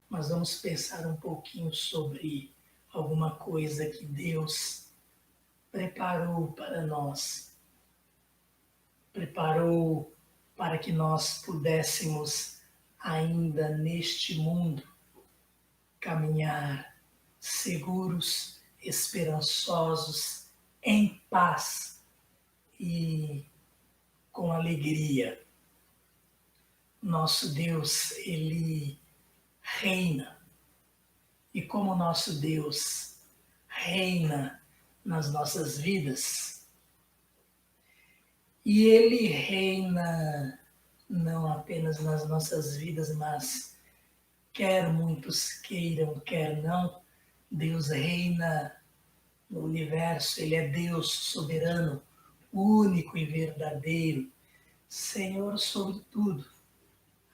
Mas vamos pensar um pouquinho sobre alguma coisa que Deus preparou para nós. Preparou para que nós pudéssemos, ainda neste mundo, caminhar seguros, esperançosos, em paz e com alegria. Nosso Deus, Ele reina. E como nosso Deus reina nas nossas vidas, e Ele reina não apenas nas nossas vidas, mas quer muitos queiram, quer não, Deus reina no universo, Ele é Deus soberano, único e verdadeiro, Senhor sobre tudo.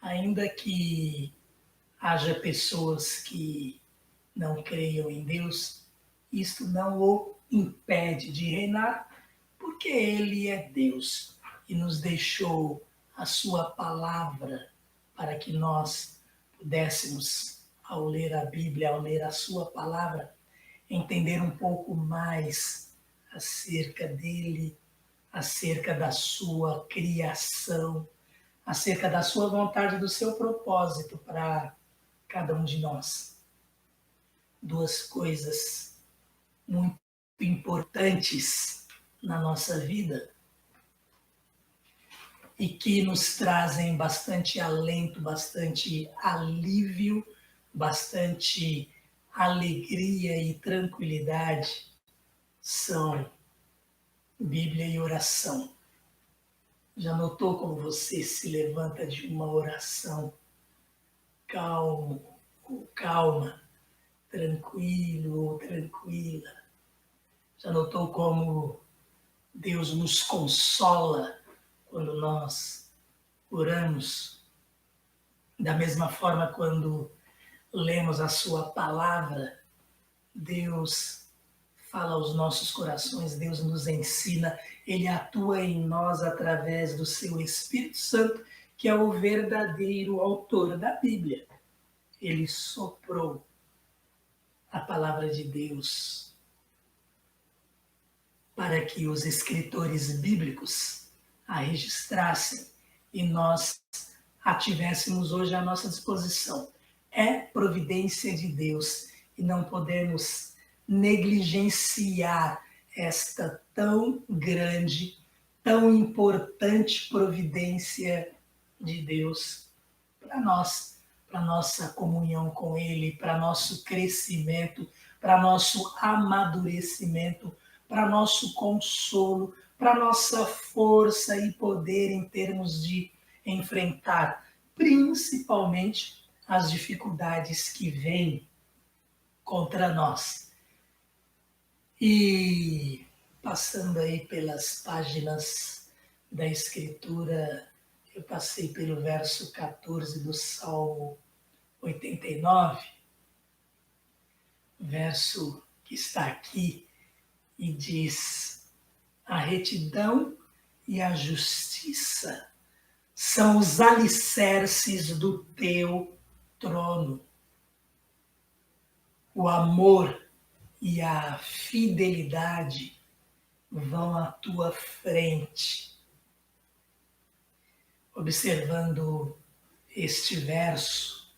Ainda que haja pessoas que não creiam em Deus, isto não o impede de reinar, porque Ele é Deus e nos deixou a Sua palavra para que nós pudéssemos, ao ler a Bíblia, ao ler a Sua palavra, entender um pouco mais acerca dele, acerca da sua criação, acerca da sua vontade, do seu propósito para cada um de nós. Duas coisas muito importantes na nossa vida e que nos trazem bastante alento, bastante alívio, bastante alegria e tranquilidade são Bíblia e oração. Já notou como você se levanta de uma oração calmo ou calma, tranquilo ou tranquila? Já notou como Deus nos consola quando nós oramos? Da mesma forma, quando lemos a sua palavra, Deus fala aos nossos corações, Deus nos ensina, Ele atua em nós através do seu Espírito Santo, que é o verdadeiro autor da Bíblia. Ele soprou a palavra de Deus para que os escritores bíblicos a registrassem e nós a tivéssemos hoje à nossa disposição. É providência de Deus e não podemos negligenciar esta tão grande, tão importante providência de Deus para nós, para nossa comunhão com Ele, para nosso crescimento, para nosso amadurecimento, para nosso consolo, para nossa força e poder em termos de enfrentar, principalmente, as dificuldades que vêm contra nós. E passando aí pelas páginas da Escritura, eu passei pelo verso 14 do Salmo 89, verso que está aqui, e diz: a retidão e a justiça são os alicerces do teu trono. O amor e a fidelidade vão à tua frente. Observando este verso,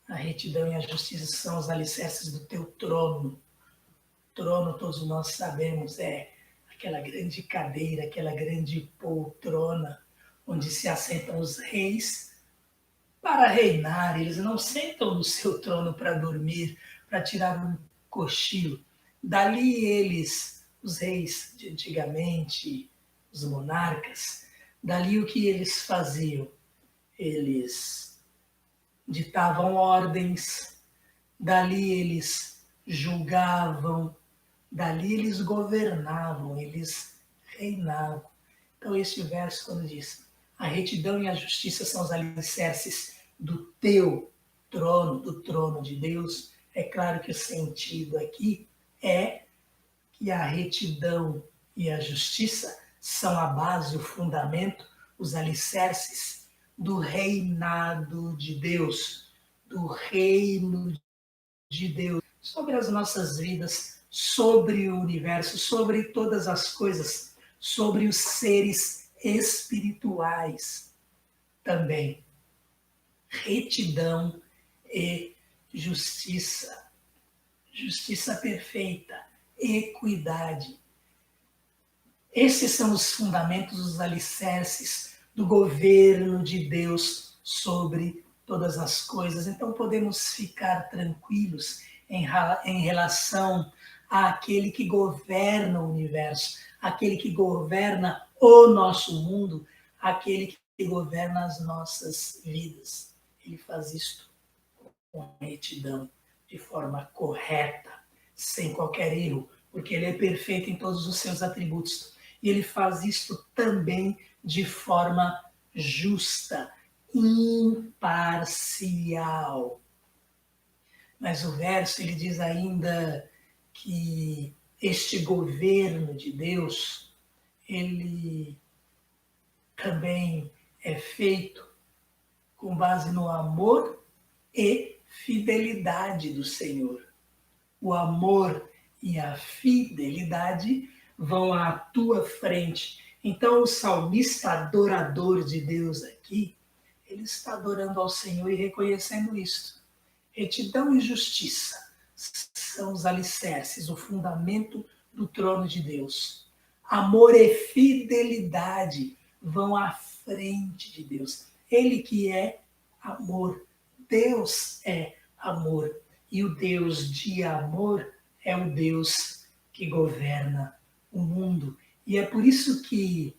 a retidão e a justiça são os alicerces do teu trono. Trono, todos nós sabemos, é aquela grande cadeira, aquela grande poltrona, onde se assentam os reis para reinar. Eles não sentam no seu trono para dormir, para tirar um cochilo. Dali eles, os reis de antigamente, os monarcas, dali o que eles faziam? Eles ditavam ordens, dali eles julgavam, dali eles governavam, eles reinavam. Então este verso, quando diz: a retidão e a justiça são os alicerces do teu trono, do trono de Deus, é claro que o sentido aqui é que a retidão e a justiça são a base, o fundamento, os alicerces do reinado de Deus, do reino de Deus sobre as nossas vidas, sobre o universo, sobre todas as coisas, sobre os seres espirituais também. Retidão e justiça. Justiça perfeita, equidade. Esses são os fundamentos, os alicerces do governo de Deus sobre todas as coisas. Então podemos ficar tranquilos em relação àquele que governa o universo, aquele que governa o nosso mundo, aquele que governa as nossas vidas. Ele faz isto com retidão, de forma correta, sem qualquer erro, porque ele é perfeito em todos os seus atributos. E ele faz isto também de forma justa, imparcial. Mas o verso ele diz ainda que este governo de Deus, ele também é feito com base no amor e fidelidade do Senhor. O amor e a fidelidade vão à tua frente. Então o salmista adorador de Deus aqui, ele está adorando ao Senhor e reconhecendo isto. Retidão e justiça são os alicerces, o fundamento do trono de Deus. Amor e fidelidade vão à frente de Deus. Ele que é amor. Deus é amor. E o Deus de amor é o Deus que governa o mundo. E é por isso que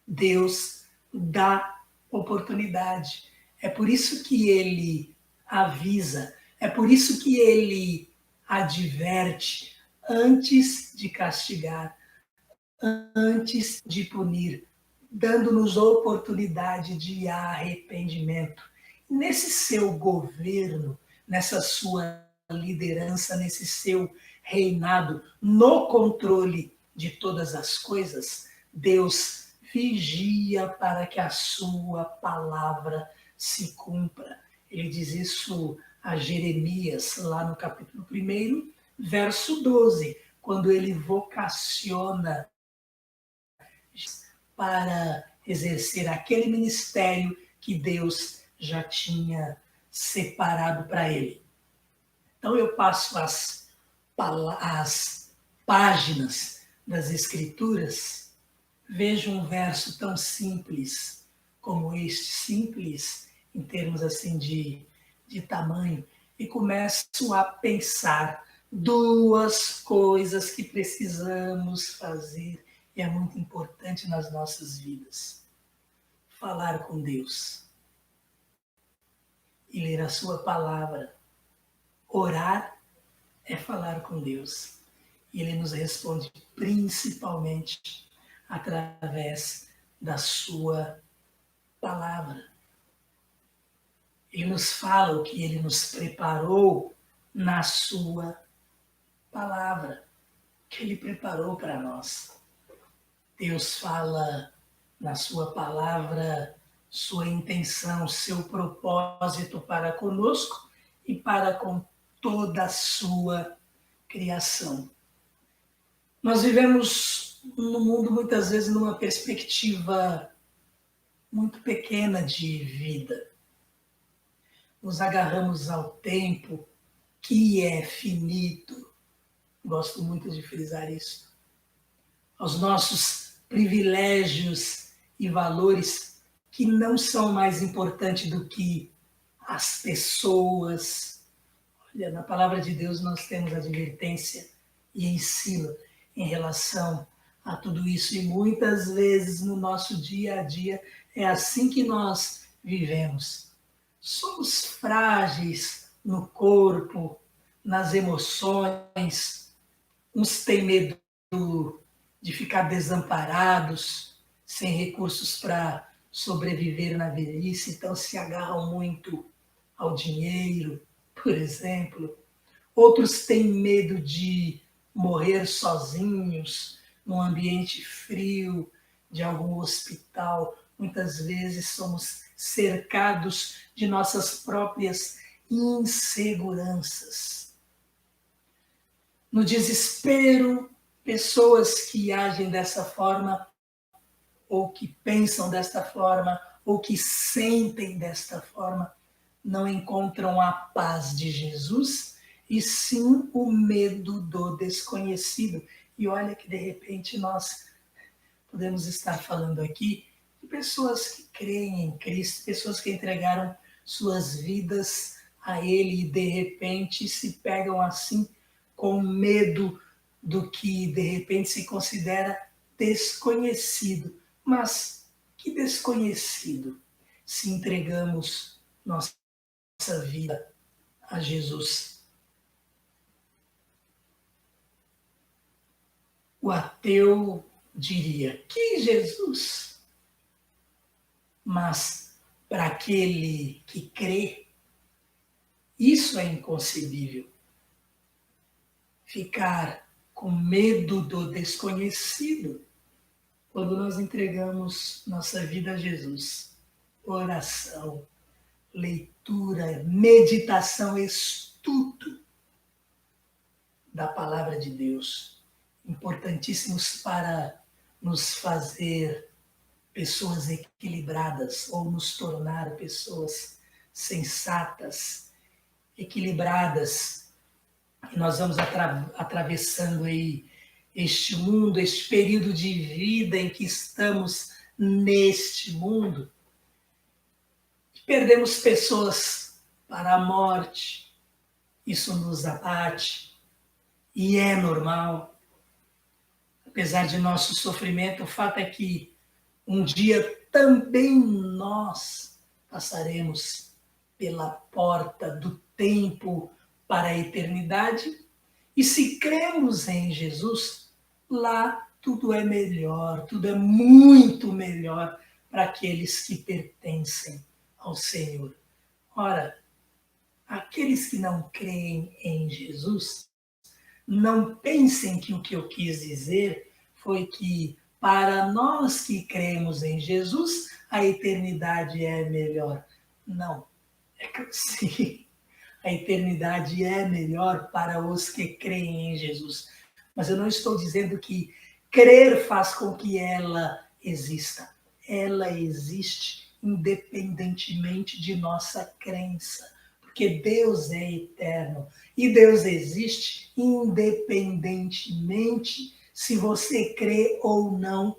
Deus dá oportunidade. É por isso que ele avisa. É por isso que ele adverte antes de castigar, antes de punir, dando-nos oportunidade de arrependimento. Nesse seu governo, nessa sua liderança, nesse seu reinado, no controle de todas as coisas, Deus vigia para que a sua palavra se cumpra. Ele diz isso a Jeremias, lá no capítulo 1, verso 12, quando ele vocaciona para exercer aquele ministério que Deus já tinha separado para ele. Então eu passo as páginas das Escrituras, vejo um verso tão simples como este, simples em termos assim de tamanho, e começo a pensar duas coisas que precisamos fazer e é muito importante nas nossas vidas. Falar com Deus e ler a sua palavra. Orar é falar com Deus. E Ele nos responde principalmente através da sua palavra. Ele nos fala o que Ele nos preparou na sua palavra, que Ele preparou para nós. Deus fala na sua palavra sua intenção, seu propósito para conosco e para com toda a sua criação. Nós vivemos no mundo muitas vezes numa perspectiva muito pequena de vida. Nos agarramos ao tempo que é finito. Gosto muito de frisar isso. Aos nossos privilégios e valores que não são mais importantes do que as pessoas. Olha, na palavra de Deus nós temos advertência e ensino em relação a tudo isso. E muitas vezes no nosso dia a dia é assim que nós vivemos. Somos frágeis no corpo, nas emoções. Uns têm medo de ficar desamparados, sem recursos para sobreviver na velhice, então se agarram muito ao dinheiro, por exemplo. Outros têm medo de morrer sozinhos, num ambiente frio, de algum hospital. Muitas vezes somos cercados de nossas próprias inseguranças. No desespero, pessoas que agem dessa forma, ou que pensam desta forma, ou que sentem desta forma, não encontram a paz de Jesus, e sim o medo do desconhecido. E olha que de repente nós podemos estar falando aqui de pessoas que creem em Cristo, pessoas que entregaram suas vidas a Ele e de repente se pegam assim com medo do que de repente se considera desconhecido. Mas que desconhecido se entregamos nossa vida a Jesus? O ateu diria: que Jesus? Mas para aquele que crê, isso é inconcebível. Ficar com medo do desconhecido quando nós entregamos nossa vida a Jesus. Oração, leitura, meditação, estudo da palavra de Deus, importantíssimos para nos fazer pessoas equilibradas ou nos tornar pessoas sensatas, equilibradas. E nós vamos atravessando aí este mundo, este período de vida em que estamos neste mundo. Perdemos pessoas para a morte, isso nos abate e é normal. Apesar de nosso sofrimento, o fato é que um dia também nós passaremos pela porta do tempo para a eternidade. E se cremos em Jesus, lá tudo é melhor, tudo é muito melhor para aqueles que pertencem ao Senhor. Ora, aqueles que não creem em Jesus, não pensem que o que eu quis dizer foi que para nós que cremos em Jesus, a eternidade é melhor. Não, é que sim, a eternidade é melhor para os que creem em Jesus. Mas eu não estou dizendo que crer faz com que ela exista. Ela existe independentemente de nossa crença, porque Deus é eterno e Deus existe independentemente se você crê ou não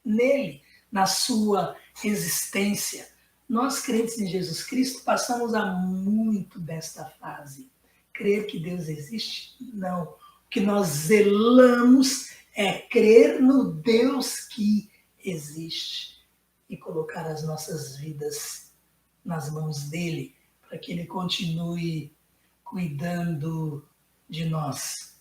nele, na sua existência. Nós, crentes em Jesus Cristo, passamos há muito desta fase. Crer que Deus existe? Não. O que nós zelamos é crer no Deus que existe e colocar as nossas vidas nas mãos dele, para que ele continue cuidando de nós.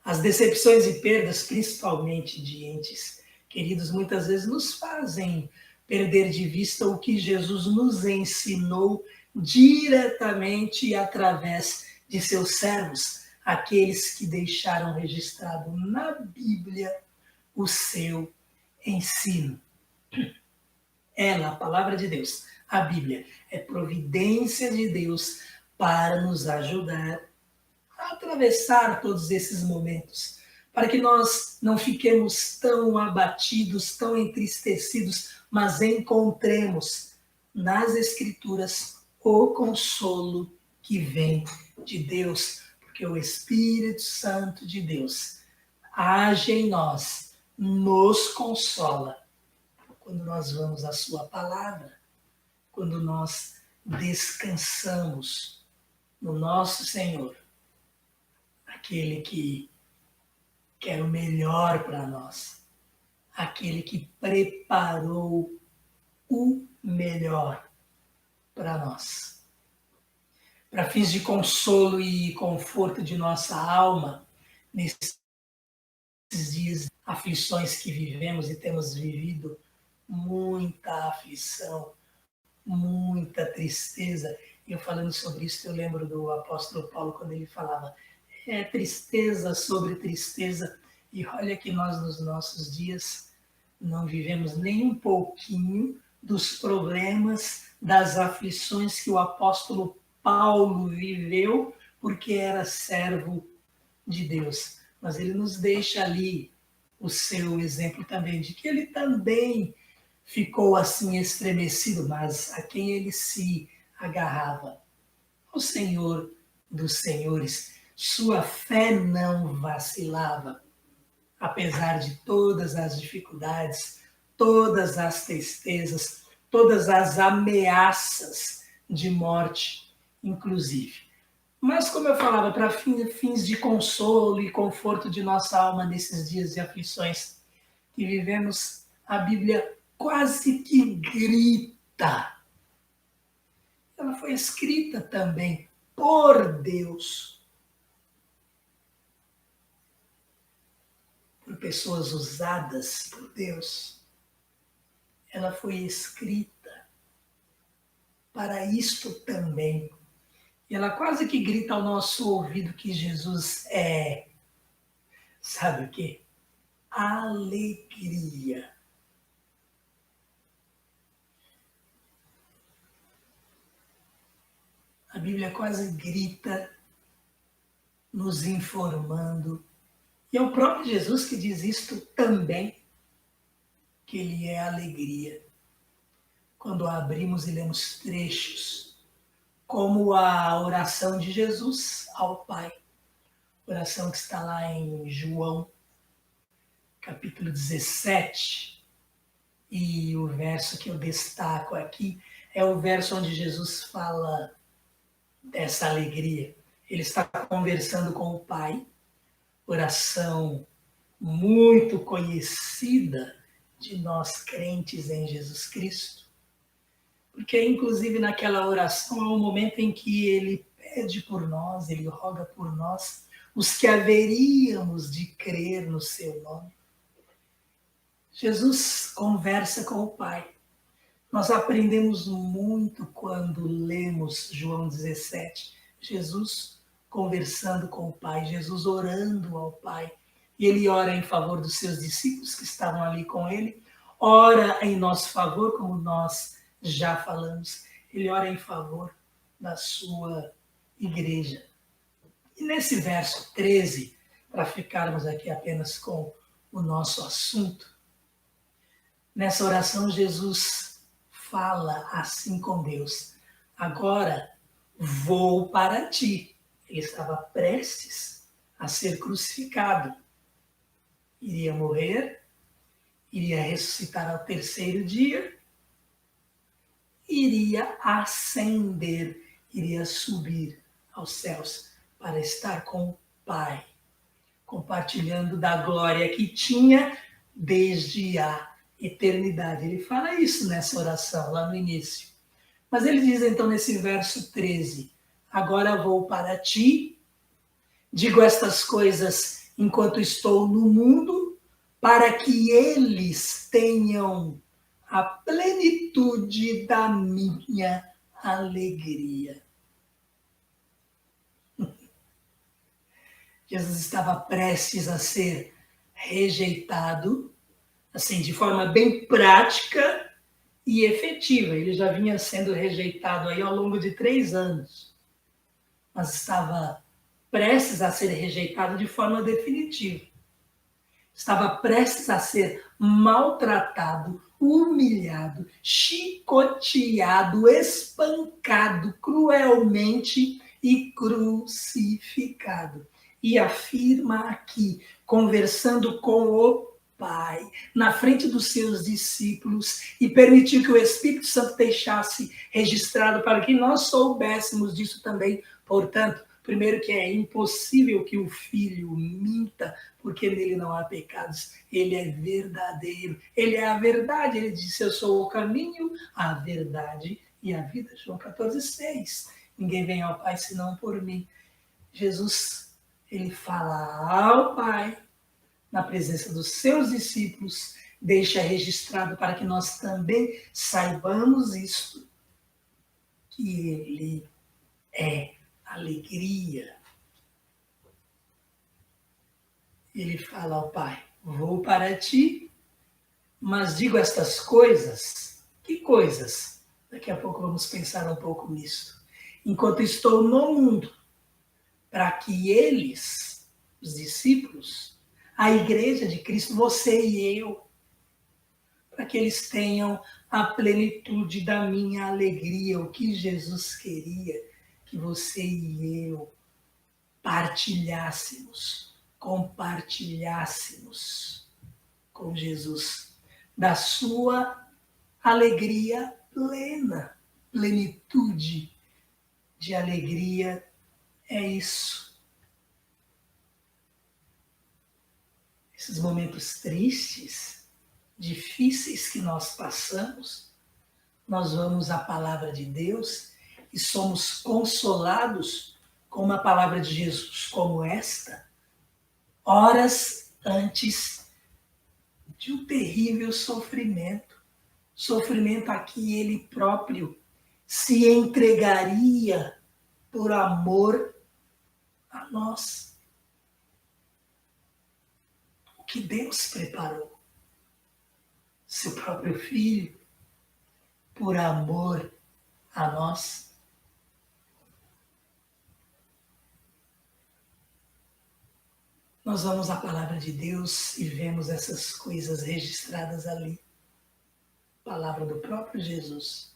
As decepções e perdas, principalmente de entes queridos, muitas vezes nos fazem perder de vista o que Jesus nos ensinou diretamente e através de seus servos, aqueles que deixaram registrado na Bíblia o seu ensino. Ela, a palavra de Deus, a Bíblia, é providência de Deus para nos ajudar a atravessar todos esses momentos, para que nós não fiquemos tão abatidos, tão entristecidos, mas encontremos nas Escrituras o consolo que vem de Deus, porque o Espírito Santo de Deus age em nós, nos consola, quando nós vamos à sua palavra, quando nós descansamos no nosso Senhor, aquele que quer o melhor para nós, aquele que preparou o melhor para nós. Para fins de consolo e conforto de nossa alma, nesses dias, aflições que vivemos e temos vivido, muita aflição, muita tristeza. E eu falando sobre isso, eu lembro do apóstolo Paulo, quando ele falava, tristeza sobre tristeza. E olha que nós, nos nossos dias, não vivemos nem um pouquinho dos problemas, das aflições que o apóstolo Paulo viveu porque era servo de Deus. Mas ele nos deixa ali o seu exemplo também, de que ele também ficou assim estremecido, mas a quem ele se agarrava? O Senhor dos Senhores. Sua fé não vacilava, apesar de todas as dificuldades, todas as tristezas, todas as ameaças de morte, inclusive. Mas, como eu falava, para fins de consolo e conforto de nossa alma nesses dias de aflições que vivemos, a Bíblia quase que grita. Ela foi escrita também por Deus, por pessoas usadas por Deus. Ela foi escrita para isto também. E ela quase que grita ao nosso ouvido que Jesus é, sabe o quê? Alegria. A Bíblia quase grita nos informando, e é o próprio Jesus que diz isto também, que ele é alegria. Quando abrimos e lemos trechos, como a oração de Jesus ao Pai, oração que está lá em João, capítulo 17, e o verso que eu destaco aqui é o verso onde Jesus fala dessa alegria. Ele está conversando com o Pai, oração muito conhecida de nós crentes em Jesus Cristo, porque inclusive naquela oração é o momento em que ele pede por nós, ele roga por nós, os que haveríamos de crer no seu nome. Jesus conversa com o Pai. Nós aprendemos muito quando lemos João 17. Jesus conversando com o Pai, Jesus orando ao Pai. E ele ora em favor dos seus discípulos que estavam ali com ele, ora em nosso favor, como nós já falamos, ele ora em favor da sua igreja. E nesse verso 13, para ficarmos aqui apenas com o nosso assunto, nessa oração Jesus fala assim com Deus: agora vou para ti. Ele estava prestes a ser crucificado. Iria morrer, iria ressuscitar ao terceiro dia, iria ascender, iria subir aos céus para estar com o Pai, compartilhando da glória que tinha desde a eternidade. Ele fala isso nessa oração, lá no início. Mas ele diz então nesse verso 13, agora vou para ti, digo estas coisas enquanto estou no mundo, para que eles tenham a plenitude da minha alegria. Jesus estava prestes a ser rejeitado, assim, de forma bem prática e efetiva. Ele já vinha sendo rejeitado aí ao longo de 3 anos, mas estava prestes a ser rejeitado de forma definitiva. Estava prestes a ser maltratado, humilhado, chicoteado, espancado cruelmente e crucificado. E afirma aqui, conversando com o Pai, na frente dos seus discípulos, e permitiu que o Espírito Santo deixasse registrado para que nós soubéssemos disso também. Portanto, primeiro, que é impossível que o Filho minta, porque nele não há pecados. Ele é verdadeiro, ele é a verdade. Ele disse: eu sou o caminho, a verdade e a vida. João 14,6. Ninguém vem ao Pai senão por mim. Jesus, ele fala ao Pai, na presença dos seus discípulos, deixa registrado para que nós também saibamos isto, que ele é alegria. Ele fala ao Pai: vou para ti, mas digo estas coisas. Que coisas? Daqui a pouco vamos pensar um pouco nisso. enquanto estou no mundo, para que eles, os discípulos, a igreja de Cristo, você e eu, para que eles tenham a plenitude da minha alegria, o que Jesus queria que você e eu compartilhássemos com Jesus da sua alegria plena, plenitude de alegria é isso. Esses momentos tristes, difíceis que nós passamos, nós vamos à palavra de Deus e somos consolados com uma palavra de Jesus como esta, horas antes de um terrível sofrimento. Sofrimento a que ele próprio se entregaria por amor a nós. O que Deus preparou? Seu próprio Filho, por amor a nós. Nós vamos à palavra de Deus e vemos essas coisas registradas ali. Palavra do próprio Jesus.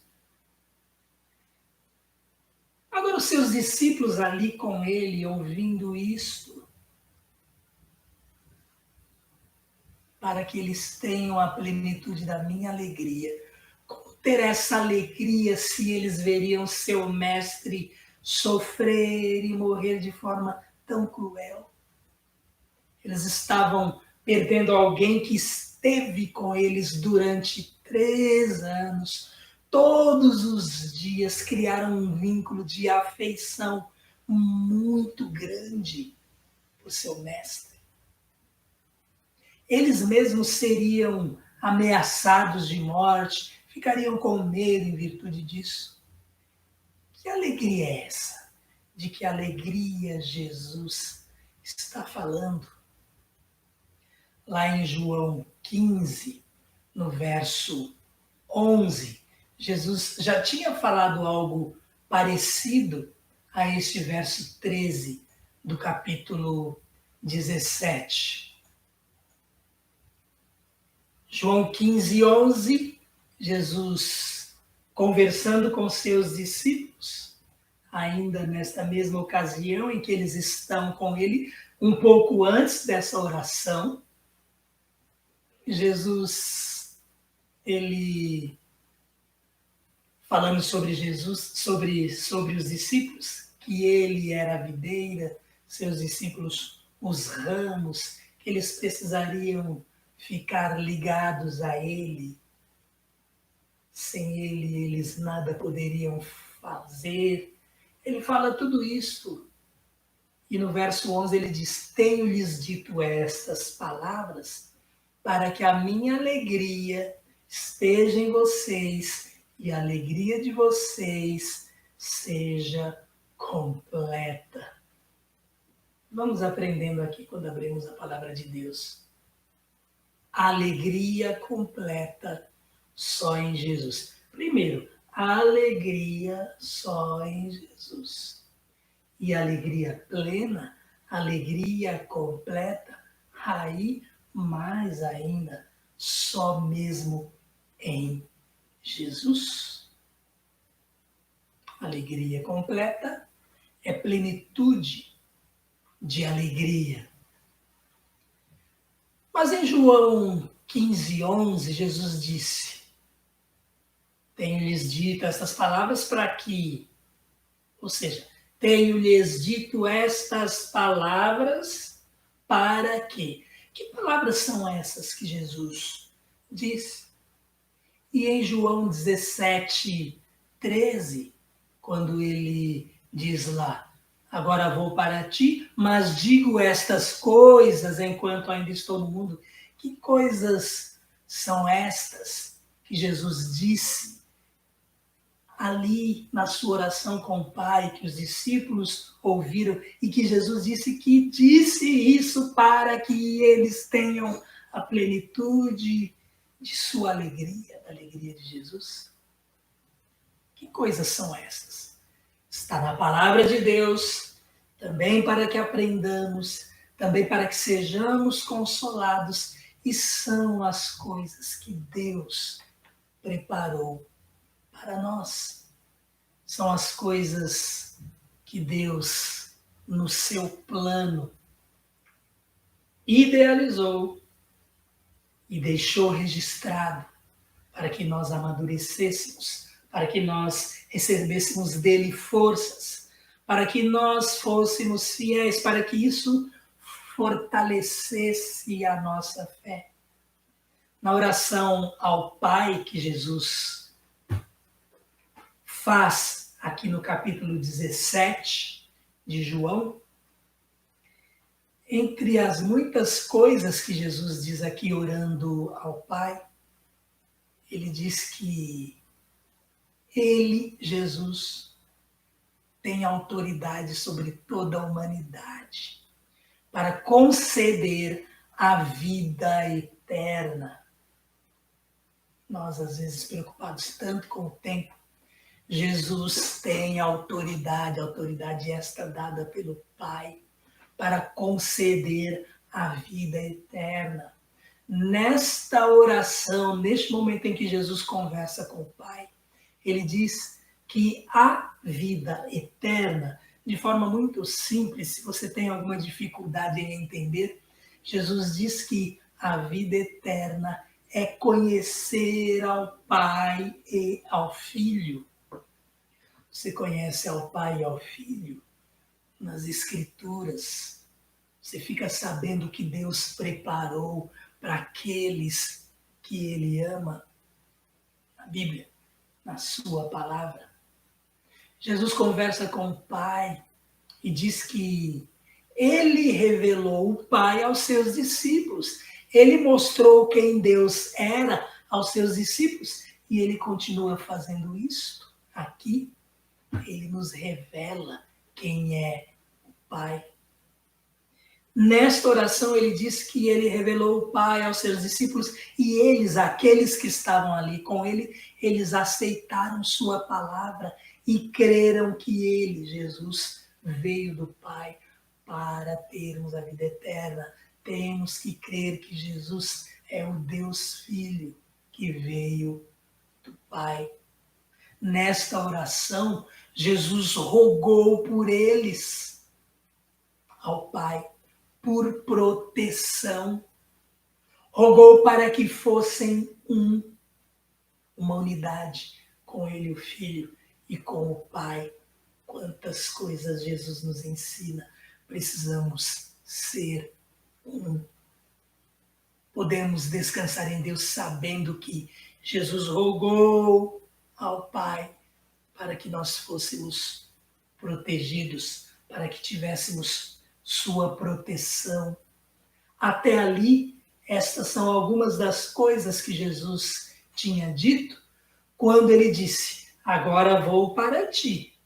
Agora os seus discípulos ali com ele, ouvindo isto, para que eles tenham a plenitude da minha alegria. Como ter essa alegria se eles veriam seu mestre sofrer e morrer de forma tão cruel? Eles estavam perdendo alguém que esteve com eles durante 3 anos. Todos os dias criaram um vínculo de afeição muito grande por seu mestre. Eles mesmos seriam ameaçados de morte, ficariam com medo em virtude disso. Que alegria é essa? De que alegria Jesus está falando? Lá em João 15, no verso 11, Jesus já tinha falado algo parecido a este verso 13 do capítulo 17. João 15, 11, Jesus conversando com seus discípulos, ainda nesta mesma ocasião em que eles estão com ele, um pouco antes dessa oração, Jesus, ele falando sobre Jesus, sobre os discípulos, que ele era a videira, seus discípulos os ramos, que eles precisariam ficar ligados a ele. Sem ele, eles nada poderiam fazer. Ele fala tudo isso. E no verso 11 ele diz: tenho-lhes dito estas palavras para que a minha alegria esteja em vocês e a alegria de vocês seja completa. Vamos aprendendo aqui quando abrimos a palavra de Deus. A alegria completa só em Jesus. Primeiro, a alegria só em Jesus. E a alegria plena, alegria completa, aí mais ainda, só mesmo em Jesus. Alegria completa é plenitude de alegria. Mas em João 15, 11, Jesus disse: tenho-lhes dito essas palavras para que, ou seja, tenho-lhes dito estas palavras para que. Que palavras são essas que Jesus disse? E em João 17, 13, quando ele diz lá: agora vou para ti, mas digo estas coisas enquanto ainda estou no mundo. Que coisas são estas que Jesus disse ali na sua oração com o Pai, que os discípulos ouviram e que Jesus disse que disse isso para que eles tenham a plenitude de sua alegria, da alegria de Jesus? Que coisas são essas? Está na palavra de Deus, também para que aprendamos, também para que sejamos consolados, e são as coisas que Deus preparou para nós. São as coisas que Deus, no seu plano, idealizou e deixou registrado para que nós amadurecêssemos, para que nós recebêssemos dele forças, para que nós fôssemos fiéis, para que isso fortalecesse a nossa fé. Na oração ao Pai que Jesus faz aqui no capítulo 17 de João, entre as muitas coisas que Jesus diz aqui orando ao Pai, ele diz que ele, Jesus, tem autoridade sobre toda a humanidade para conceder a vida eterna. Nós, às vezes, preocupados tanto com o tempo, Jesus tem autoridade esta dada pelo Pai, para conceder a vida eterna. Nesta oração, neste momento em que Jesus conversa com o Pai, ele diz que a vida eterna, de forma muito simples, se você tem alguma dificuldade em entender, Jesus diz que a vida eterna é conhecer ao Pai e ao Filho. Você conhece ao Pai e ao Filho nas Escrituras. Você fica sabendo o que Deus preparou para aqueles que Ele ama, na Bíblia, na sua palavra. Jesus conversa com o Pai e diz que Ele revelou o Pai aos seus discípulos. Ele mostrou quem Deus era aos seus discípulos e Ele continua fazendo isso aqui. Ele nos revela quem é o Pai. Nesta oração ele diz que ele revelou o Pai aos seus discípulos e eles, aqueles que estavam ali com ele, eles aceitaram sua palavra e creram que ele, Jesus, veio do Pai para termos a vida eterna. Temos que crer que Jesus é o Deus Filho que veio do Pai. Nesta oração, Jesus rogou por eles ao Pai, por proteção. Rogou para que fossem uma unidade com ele, o Filho, e com o Pai. Quantas coisas Jesus nos ensina. Precisamos ser um. Podemos descansar em Deus sabendo que Jesus rogou ao Pai para que nós fôssemos protegidos, para que tivéssemos sua proteção. Até ali, estas são algumas das coisas que Jesus tinha dito quando ele disse: agora vou para ti,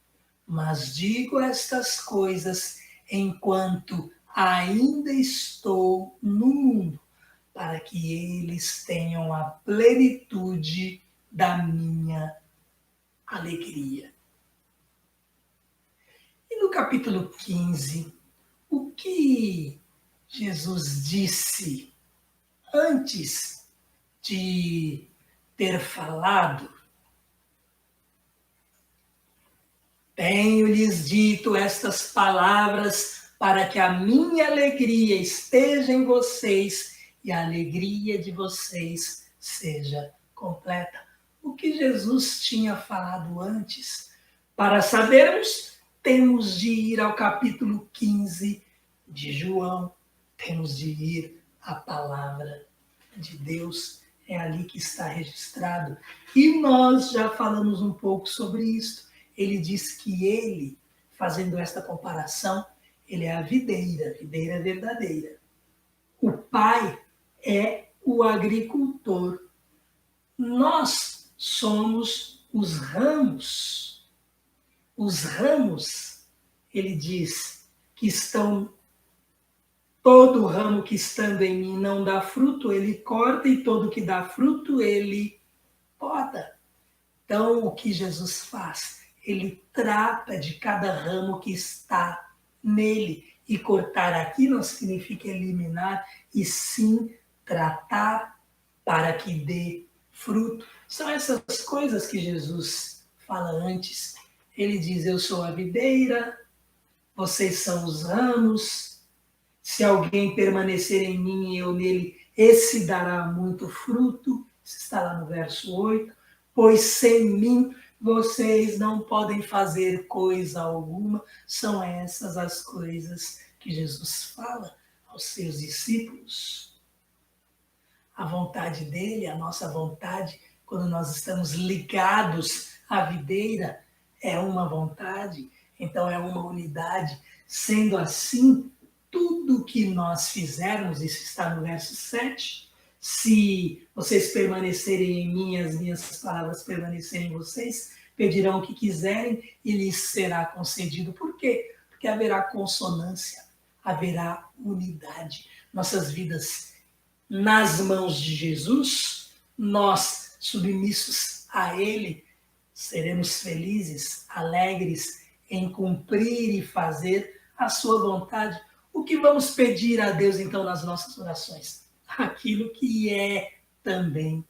mas digo estas coisas enquanto ainda estou no mundo, para que eles tenham a plenitude da minha alegria. E no capítulo 15, o que Jesus disse antes de ter falado? Tenho-lhes dito estas palavras para que a minha alegria esteja em vocês e a alegria de vocês seja completa. O que Jesus tinha falado antes? Para sabermos, temos de ir ao capítulo 15 de João. Temos de ir à palavra de Deus. É ali que está registrado. E nós já falamos um pouco sobre isso. Ele diz que ele, fazendo esta comparação, ele é a videira verdadeira. O Pai é o agricultor. Nós somos os ramos. Os ramos, ele diz, que estão... Todo ramo que estando em mim não dá fruto, ele corta, e todo que dá fruto, ele poda. Então, o que Jesus faz? ele trata de cada ramo que está nele. E cortar aqui não significa eliminar, e sim tratar para que dê fruto. São essas coisas que Jesus fala antes. Ele diz: eu sou a videira, vocês são os ramos. Se alguém permanecer em mim e eu nele, esse dará muito fruto. Isso está lá no verso 8. Pois sem mim vocês não podem fazer coisa alguma. São essas as coisas que Jesus fala aos seus discípulos. A vontade dele, a nossa vontade, quando nós estamos ligados à videira, é uma vontade, então é uma unidade. Sendo assim, tudo que nós fizermos, isso está no verso 7, se vocês permanecerem em mim, as minhas palavras permanecerem em vocês, pedirão o que quiserem e lhes será concedido. Por quê? Porque haverá consonância, haverá unidade. Nossas vidas nas mãos de Jesus, nós, submissos a Ele, seremos felizes, alegres em cumprir e fazer a sua vontade. O que vamos pedir a Deus, então, nas nossas orações? Aquilo que é também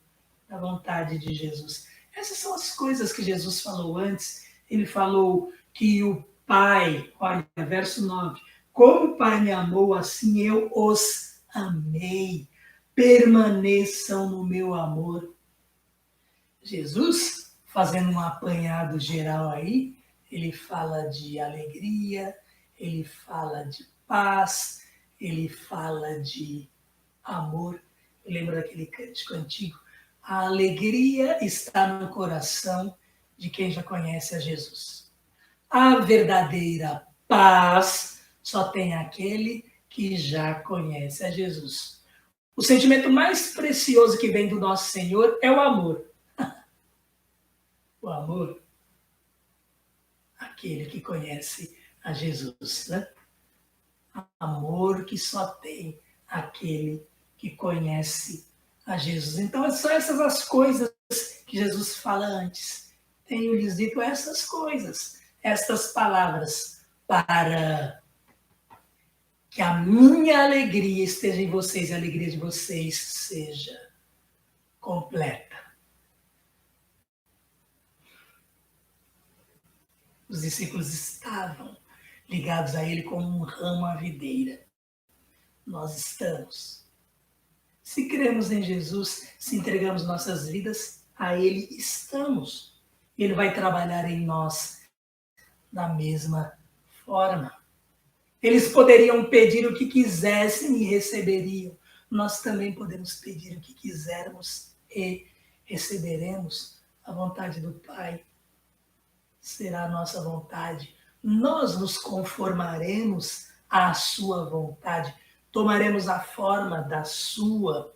a vontade de Jesus. Essas são as coisas que Jesus falou antes. Ele falou que o Pai, olha, verso 9, como o Pai me amou, assim eu os amei. Permaneçam no meu amor. Jesus, fazendo um apanhado geral aí, ele fala de alegria, ele fala de paz, ele fala de amor. Eu lembro daquele cântico antigo. A alegria está no coração de quem já conhece a Jesus. A verdadeira paz só tem aquele que já conhece a Jesus. O sentimento mais precioso que vem do nosso Senhor é o amor. O amor, aquele que conhece a Jesus, né? Amor que só tem aquele que conhece a Jesus. Então, são essas as coisas que Jesus fala antes. Tenho-lhes dito essas coisas, estas palavras, para que a minha alegria esteja em vocês e a alegria de vocês seja completa. Os discípulos estavam ligados a ele como um ramo à videira. Nós estamos. Se cremos em Jesus, se entregamos nossas vidas a ele, estamos. Ele vai trabalhar em nós da mesma forma. Eles poderiam pedir o que quisessem e receberiam. Nós também podemos pedir o que quisermos e receberemos. A vontade do Pai será a nossa vontade. Nós nos conformaremos à sua vontade. Tomaremos a forma da sua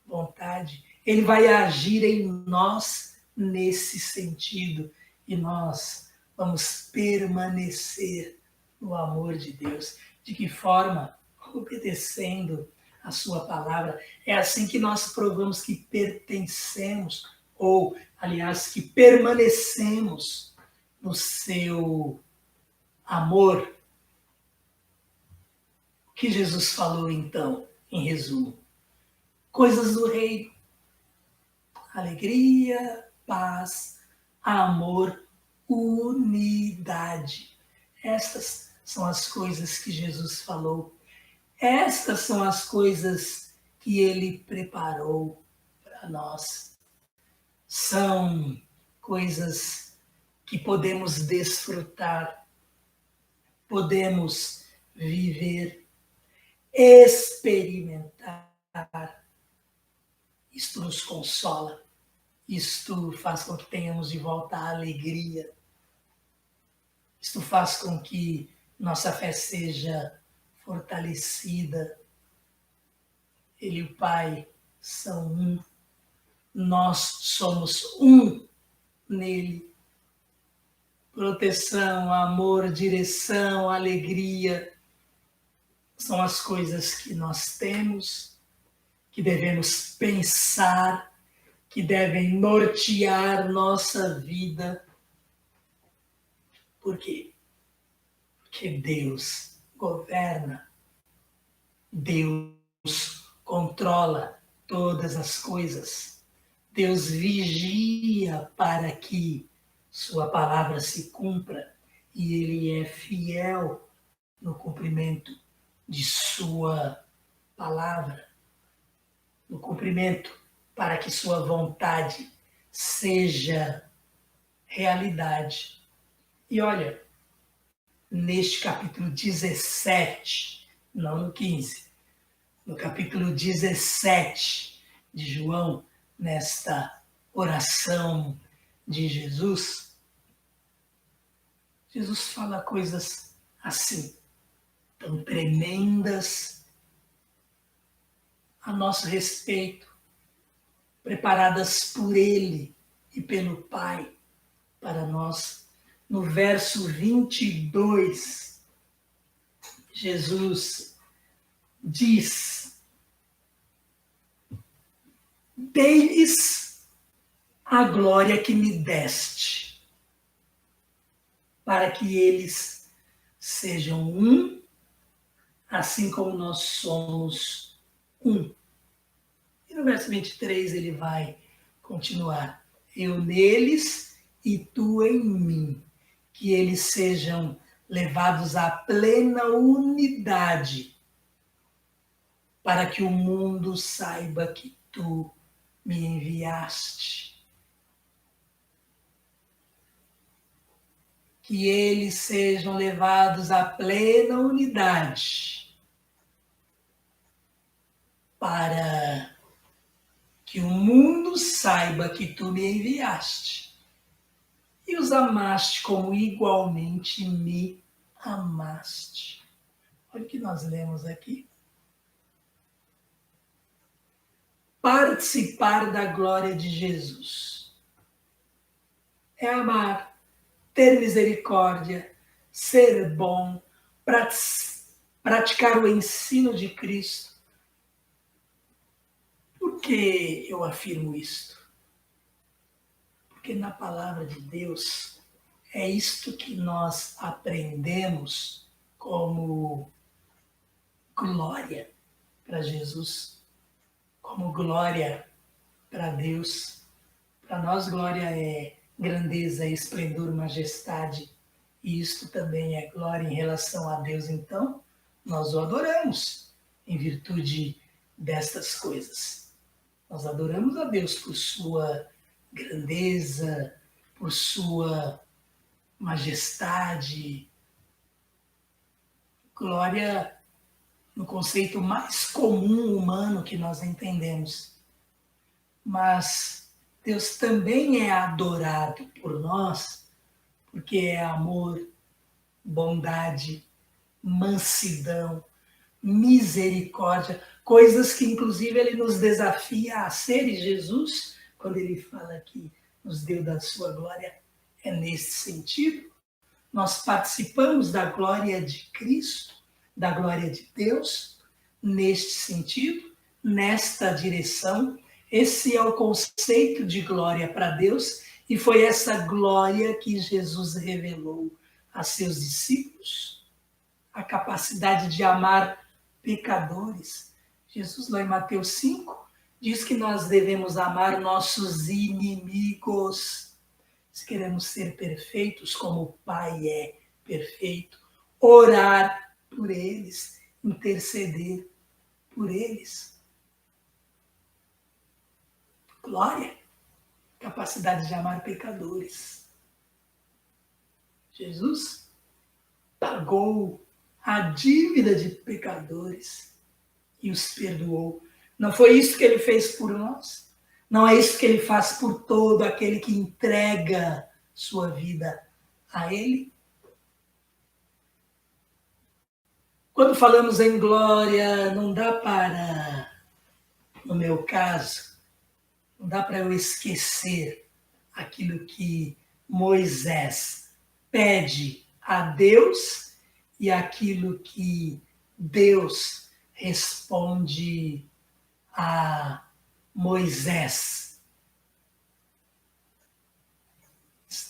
vontade. Ele vai agir em nós nesse sentido. E nós vamos permanecer no amor de Deus. De que forma? Obedecendo a sua palavra. É assim que nós provamos que pertencemos, ou, aliás, que permanecemos no seu amor. O que Jesus falou, então, em resumo? Coisas do reino. Alegria, paz, amor, unidade. Estas são as coisas que Jesus falou. Estas são as coisas que ele preparou para nós. São coisas que podemos desfrutar, podemos viver, experimentar. Isto nos consola, isto faz com que tenhamos de volta a alegria, isto faz com que nossa fé seja fortalecida. Ele e o Pai são um, nós somos um nele. Proteção, amor, direção, alegria são as coisas que nós temos, que devemos pensar, que devem nortear nossa vida. Por quê? Porque Deus governa, Deus controla todas as coisas. Deus vigia para que sua palavra se cumpra e ele é fiel no cumprimento de sua palavra, no cumprimento para que sua vontade seja realidade. E olha, neste capítulo 17, não no 15, no capítulo 17 de João, nesta oração de Jesus, Jesus fala coisas assim, tão tremendas a nosso respeito, preparadas por Ele e pelo Pai para nós. No verso 22, Jesus diz: dei-lhes a glória que me deste, para que eles sejam um, assim como nós somos um. E no verso 23 ele vai continuar: eu neles e tu em mim, que eles sejam levados à plena unidade, para que o mundo saiba que tu me enviaste. Que eles sejam levados à plena unidade, para que o mundo saiba que tu me enviaste e os amaste como igualmente me amaste. Olha o que nós lemos aqui. Participar da glória de Jesus é amar, ter misericórdia, ser bom, praticar o ensino de Cristo. Por que eu afirmo isto? Porque na palavra de Deus é isto que nós aprendemos como glória para Jesus, como glória para Deus. Para nós, glória é grandeza, esplendor, majestade. E isto também é glória em relação a Deus. Então, nós o adoramos em virtude destas coisas. Nós adoramos a Deus por sua grandeza, por sua majestade. Glória no conceito mais comum humano que nós entendemos. Mas Deus também é adorado por nós, porque é amor, bondade, mansidão, misericórdia, coisas que inclusive ele nos desafia a ser, e Jesus, quando ele fala que nos deu da sua glória, é nesse sentido. Nós participamos da glória de Cristo, da glória de Deus, neste sentido, nesta direção. Esse é o conceito de glória para Deus, e foi essa glória que Jesus revelou a seus discípulos, a capacidade de amar pecadores. Jesus, lá em Mateus 5, diz que nós devemos amar nossos inimigos. Se queremos ser perfeitos como o Pai é perfeito, orar por eles, interceder por eles. Glória, capacidade de amar pecadores. Jesus pagou a dívida de pecadores e os perdoou. Não foi isso que ele fez por nós? Não é isso que ele faz por todo aquele que entrega sua vida a ele? Quando falamos em glória, não dá para, no meu caso, não dá para eu esquecer aquilo que Moisés pede a Deus e aquilo que Deus responde a Moisés.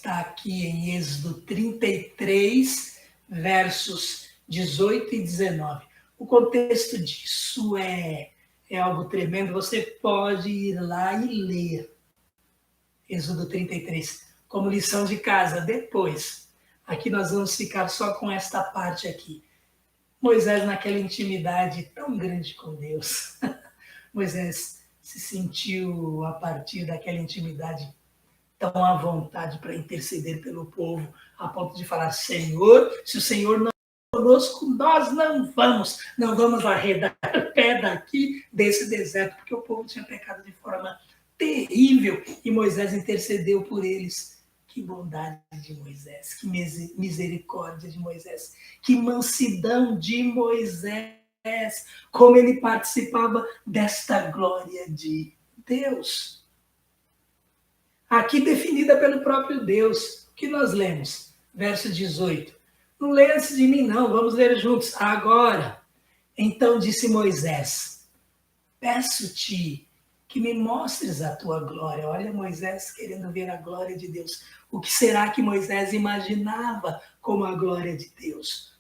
está aqui em Êxodo 33, versos 18 e 19. O contexto disso é algo tremendo. Você pode ir lá e ler Êxodo 33 como lição de casa depois. Aqui nós vamos ficar só com esta parte aqui. Moisés naquela intimidade tão grande com Deus. Moisés se sentiu, a partir daquela intimidade, tão à vontade para interceder pelo povo, a ponto de falar: Senhor, se o Senhor não é conosco, nós não vamos arredar pé daqui desse deserto, porque o povo tinha pecado de forma terrível e Moisés intercedeu por eles. Que bondade de Moisés, que misericórdia de Moisés, que mansidão de Moisés, como ele participava desta glória de Deus. Aqui definida pelo próprio Deus, que nós lemos, verso 18. Não leia antes de mim, não, vamos ler juntos. Agora, então disse Moisés, peço-te que me mostres a tua glória. Olha Moisés querendo ver a glória de Deus. O que será que Moisés imaginava como a glória de Deus?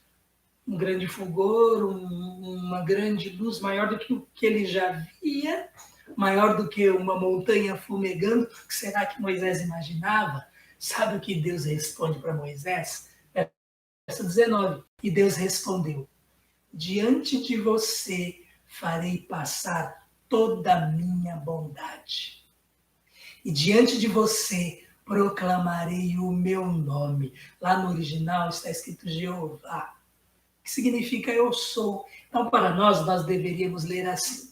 Um grande fulgor, uma grande luz, maior do que o que ele já via, maior do que uma montanha fumegando. O que será que Moisés imaginava? Sabe o que Deus responde para Moisés? Verso 19. E Deus respondeu, diante de você farei passar toda a minha bondade. E diante de você proclamarei o meu nome. Lá no original está escrito Jeová, que significa eu sou. Então, para nós deveríamos ler assim.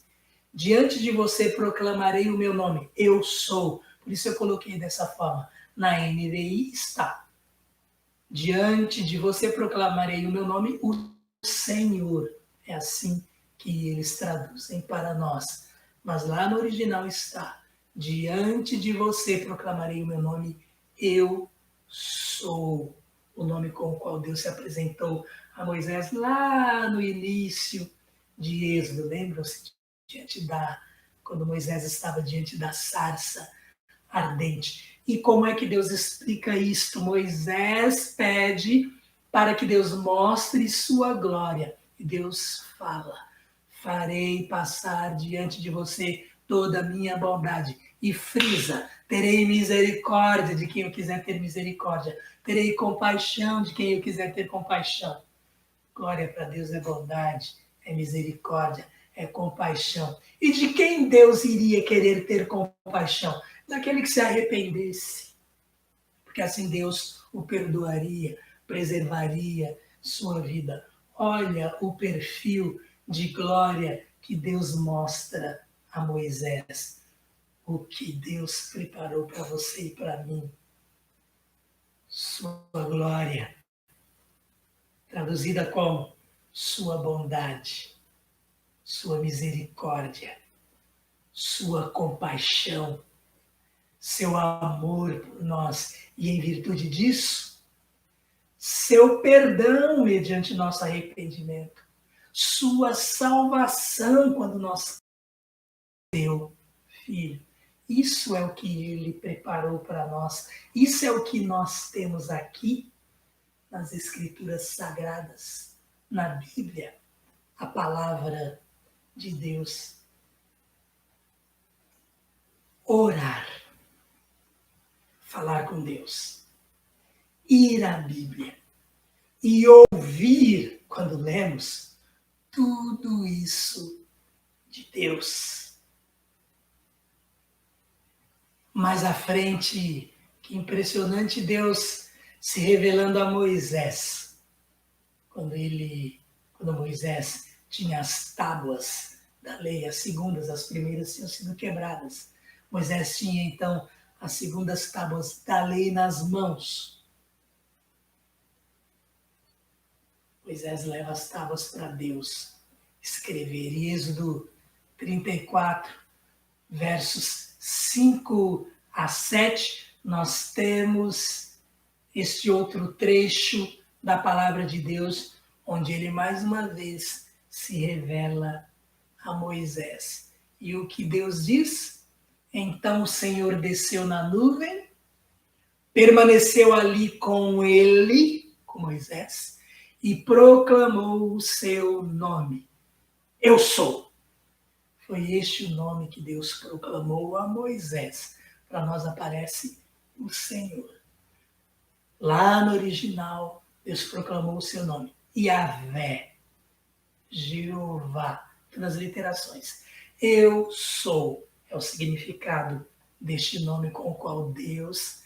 Diante de você proclamarei o meu nome, eu sou. Por isso eu coloquei dessa forma. Na NVI está. Diante de você proclamarei o meu nome, o Senhor. É assim que eles traduzem para nós. Mas lá no original está. Diante de você proclamarei o meu nome, eu sou. O nome com o qual Deus se apresentou a Moisés lá no início de Êxodo. Lembram-se? Quando Moisés estava diante da sarça ardente. E como é que Deus explica isto? Moisés pede para que Deus mostre sua glória. E Deus fala, farei passar diante de você toda a minha bondade. E frisa, terei misericórdia de quem eu quiser ter misericórdia. Terei compaixão de quem eu quiser ter compaixão. Glória para Deus é bondade, é misericórdia, é compaixão. E de quem Deus iria querer ter compaixão? Daquele que se arrependesse. Porque assim Deus o perdoaria, preservaria sua vida. Olha o perfil de glória que Deus mostra a Moisés. O que Deus preparou para você e para mim. Sua glória. Traduzida como sua bondade, sua misericórdia, sua compaixão, seu amor por nós. E em virtude disso, seu perdão mediante nosso arrependimento, sua salvação quando nós seu Filho. Isso é o que ele preparou para nós. Isso é o que nós temos aqui nas Escrituras Sagradas, na Bíblia, a palavra de Deus. Orar, falar com Deus, ir à Bíblia e ouvir, quando lemos, tudo isso de Deus. Mais à frente, que impressionante Deus se revelando a Moisés, quando Moisés tinha as tábuas da lei, as segundas, as primeiras tinham sido quebradas. Moisés tinha então as segundas tábuas da lei nas mãos. Moisés leva as tábuas para Deus escrever. Em Êxodo 34, versos 5 a 7, nós temos este outro trecho da palavra de Deus, onde ele mais uma vez se revela a Moisés. E o que Deus diz? Então o Senhor desceu na nuvem, permaneceu ali com ele, com Moisés, e proclamou o seu nome. Eu sou. Foi este o nome que Deus proclamou a Moisés. Para nós aparece o Senhor. Lá no original, Deus proclamou o seu nome. Yahvé, Jeová, transliterações. Eu sou é o significado deste nome com o qual Deus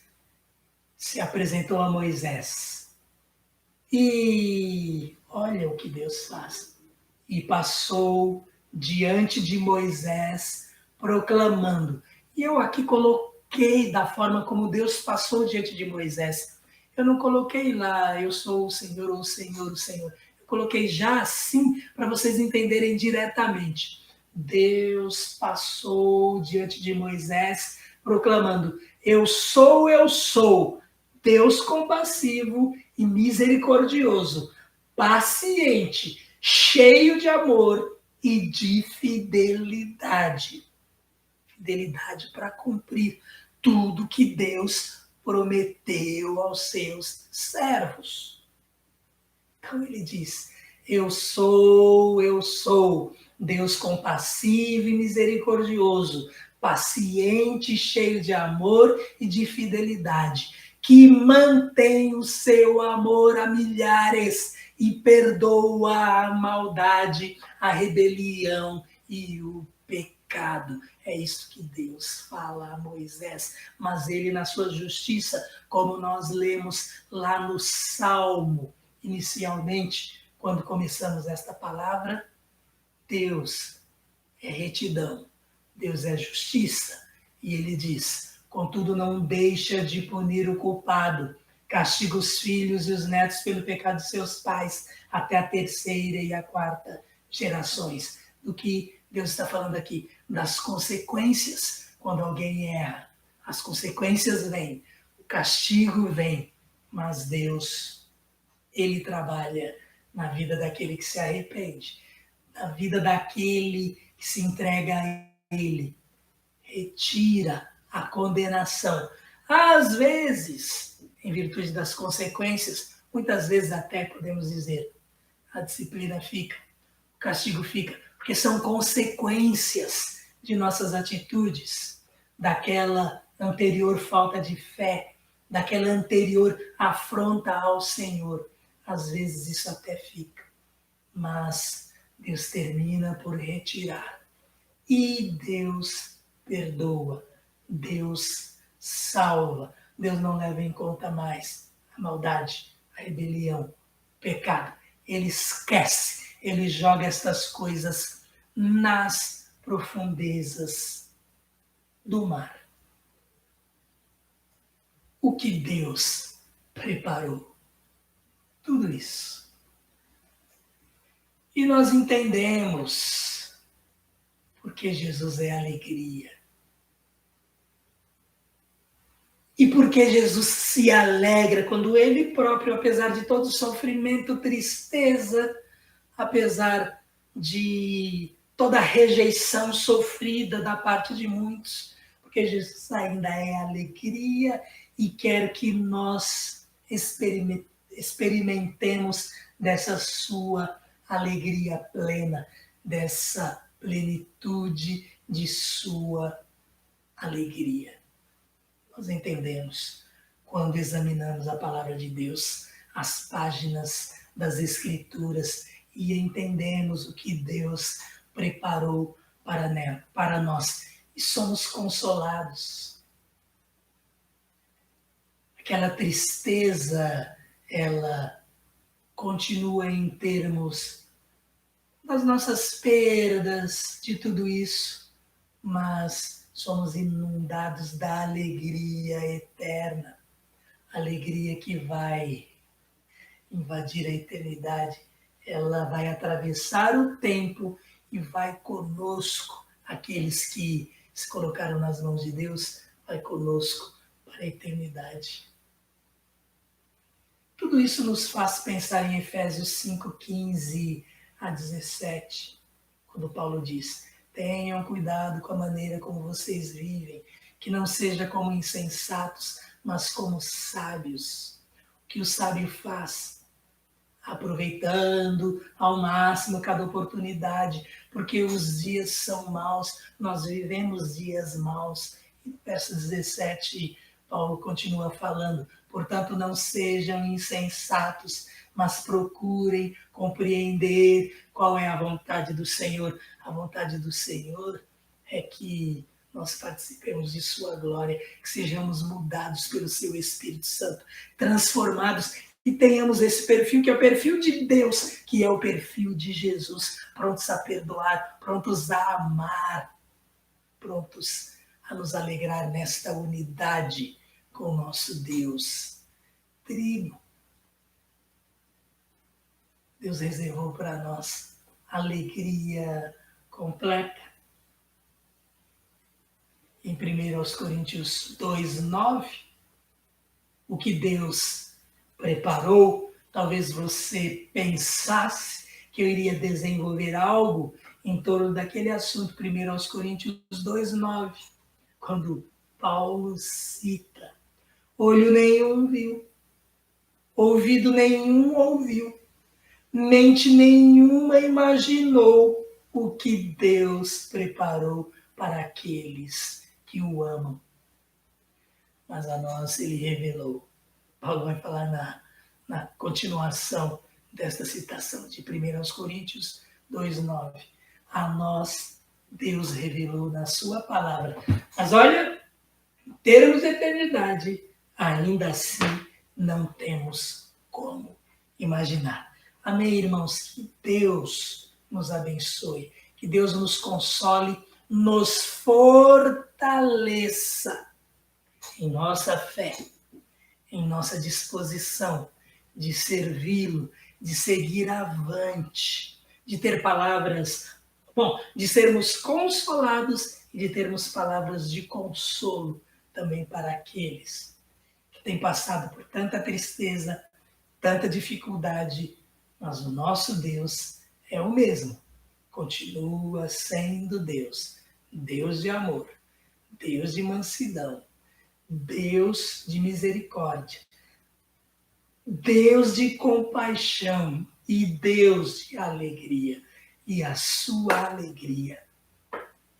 se apresentou a Moisés. E olha o que Deus faz. E passou diante de Moisés, proclamando. E eu aqui coloquei da forma como Deus passou diante de Moisés. Eu não coloquei lá, eu sou o Senhor, ou o Senhor, o Senhor. Eu coloquei já assim, para vocês entenderem diretamente. Deus passou diante de Moisés, proclamando: eu sou, Deus compassivo e misericordioso, paciente, cheio de amor e de fidelidade. Fidelidade para cumprir tudo que Deus prometeu aos seus servos. Então ele diz: eu sou, Deus compassivo e misericordioso, paciente, cheio de amor e de fidelidade, que mantém o seu amor a milhares e perdoa a maldade, a rebelião e o pecado. É isso que Deus fala a Moisés, mas ele, na sua justiça, como nós lemos lá no Salmo, inicialmente, quando começamos esta palavra, Deus é retidão, Deus é justiça. E ele diz: contudo, não deixa de punir o culpado, castiga os filhos e os netos pelo pecado de seus pais, até a terceira e a quarta gerações. Do que Deus está falando aqui? Das consequências quando alguém erra. As consequências vêm, o castigo vem, mas Deus, ele trabalha na vida daquele que se arrepende, na vida daquele que se entrega a ele, retira a condenação. Às vezes, em virtude das consequências, muitas vezes até podemos dizer, a disciplina fica, o castigo fica, porque são consequências de nossas atitudes, daquela anterior falta de fé, daquela anterior afronta ao Senhor. Às vezes isso até fica, mas Deus termina por retirar. E Deus perdoa, Deus salva, Deus não leva em conta mais a maldade, a rebelião, o pecado. Ele esquece, ele joga estas coisas nas profundezas do mar. O que Deus preparou? Tudo isso. E nós entendemos porque Jesus é alegria. E porque Jesus se alegra quando ele próprio, apesar de todo sofrimento, tristeza, apesar de toda rejeição sofrida da parte de muitos, porque Jesus ainda é alegria e quer que nós experimentemos dessa sua alegria plena, dessa plenitude de sua alegria. Nós entendemos, quando examinamos a palavra de Deus, as páginas das Escrituras, e entendemos o que Deus preparou para nós. E somos consolados. Aquela tristeza, ela continua em termos das nossas perdas, de tudo isso, mas somos inundados da alegria eterna, alegria que vai invadir a eternidade, ela vai atravessar o tempo e vai conosco, aqueles que se colocaram nas mãos de Deus, vai conosco para a eternidade. Tudo isso nos faz pensar em Efésios 5:15 a 17, quando Paulo diz: tenham cuidado com a maneira como vocês vivem, que não seja como insensatos, mas como sábios. O que o sábio faz? Aproveitando ao máximo cada oportunidade, porque os dias são maus, nós vivemos dias maus. E no verso 17, Paulo continua falando: portanto, não sejam insensatos, mas procurem compreender qual é a vontade do Senhor. A vontade do Senhor é que nós participemos de sua glória, que sejamos mudados pelo seu Espírito Santo, transformados e tenhamos esse perfil, que é o perfil de Deus, que é o perfil de Jesus, prontos a perdoar, prontos a amar, prontos a nos alegrar nesta unidade com o nosso Deus. Trigo. Deus reservou para nós alegria completa. Em 1 Coríntios 2:9, o que Deus preparou, talvez você pensasse que eu iria desenvolver algo em torno daquele assunto. 1 Coríntios 2:9, quando Paulo cita: olho nenhum viu, ouvido nenhum ouviu, mente nenhuma imaginou o que Deus preparou para aqueles que o amam. Mas a nós ele revelou. Paulo vai falar na continuação desta citação de 1 Coríntios 2:9. A nós Deus revelou na sua palavra. Mas olha, em termos de eternidade, ainda assim não temos como imaginar. Amém, irmãos? Que Deus nos abençoe, que Deus nos console, nos fortaleça em nossa fé, em nossa disposição de servi-lo, de seguir avante, de ter palavras, de sermos consolados e de termos palavras de consolo também para aqueles que têm passado por tanta tristeza, tanta dificuldade, mas o nosso Deus é o mesmo, continua sendo Deus, Deus de amor, Deus de mansidão, Deus de misericórdia, Deus de compaixão e Deus de alegria. E a sua alegria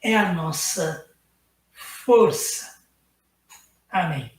é a nossa força. Amém.